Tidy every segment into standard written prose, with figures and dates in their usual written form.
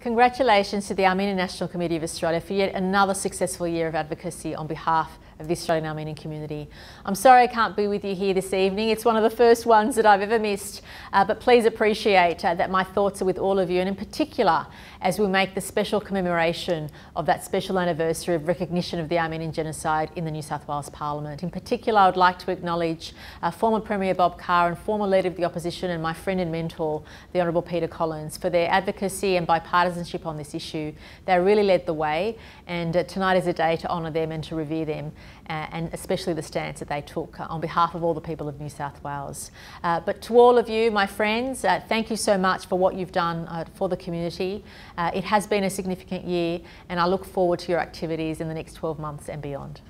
Congratulations to the Armenian National Committee of Australia for yet another successful year of advocacy on behalf of the Australian Armenian community. I'm sorry I can't be with you here this evening. It's one of the first ones that I've ever missed, but please appreciate that my thoughts are with all of you, and in particular as we make the special commemoration of that special anniversary of recognition of the Armenian Genocide in the New South Wales Parliament. In particular, I would like to acknowledge former Premier Bob Carr and former Leader of the Opposition and my friend and mentor, the Honourable Peter Collins, for their advocacy and bipartisanship on this issue. They really led the way, and tonight is a day to honour them and to revere them, and especially the stance that they took on behalf of all the people of New South Wales. But to all of you, my friends, thank you so much for what you've done for the community. It has been a significant year, and I look forward to your activities in the next 12 months and beyond.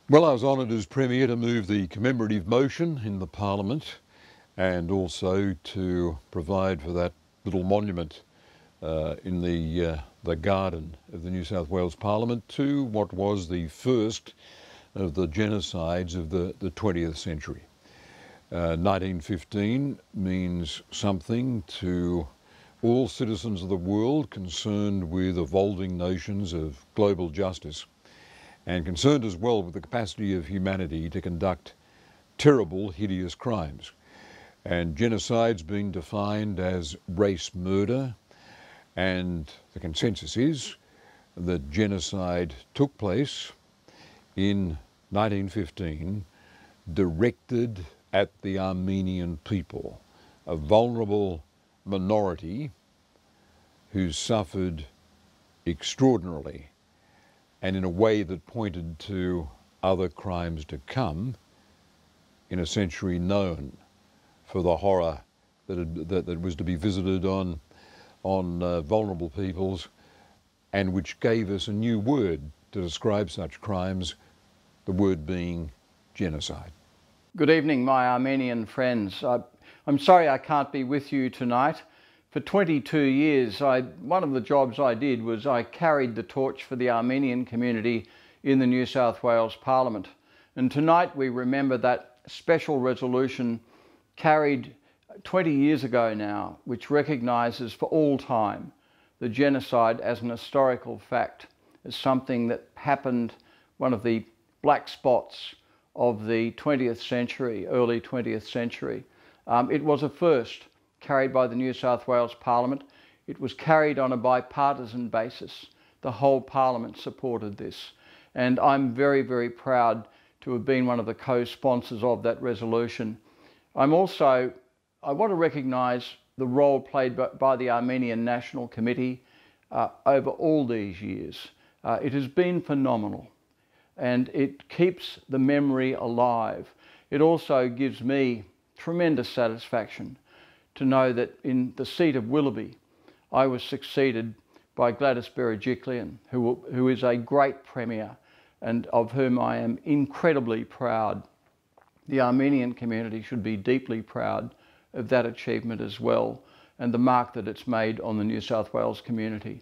Well, I was honoured as Premier to move the commemorative motion in the Parliament and also to provide for that little monument in the garden of the New South Wales Parliament to what was the first of the genocides of the 20th century. 1915 means something to all citizens of the world concerned with evolving notions of global justice, and concerned as well with the capacity of humanity to conduct terrible, hideous crimes. And genocide's been defined as race murder, and the consensus is that genocide took place in 1915, directed at the Armenian people, a vulnerable minority who suffered extraordinarily and in a way that pointed to other crimes to come in a century known for the horror that was to be visited on vulnerable peoples, and which gave us a new word to describe such crimes, the word being genocide. Good evening, my Armenian friends. I'm sorry I can't be with you tonight. For 22 years, one of the jobs I did was I carried the torch for the Armenian community in the New South Wales Parliament. And tonight we remember that special resolution carried 20 years ago now, which recognises for all time the genocide as an historical fact, as something that happened, one of the black spots of the 20th century, early 20th century. It was a first carried by the New South Wales Parliament. It was carried on a bipartisan basis. The whole Parliament supported this. And I'm very, very proud to have been one of the co-sponsors of that resolution. I want to recognise the role played by the Armenian National Committee over all these years. It has been phenomenal, and it keeps the memory alive. It also gives me tremendous satisfaction to know that in the seat of Willoughby, I was succeeded by Gladys Berejiklian, who is a great Premier and of whom I am incredibly proud. The Armenian community should be deeply proud of that achievement as well, and the mark that it's made on the New South Wales community.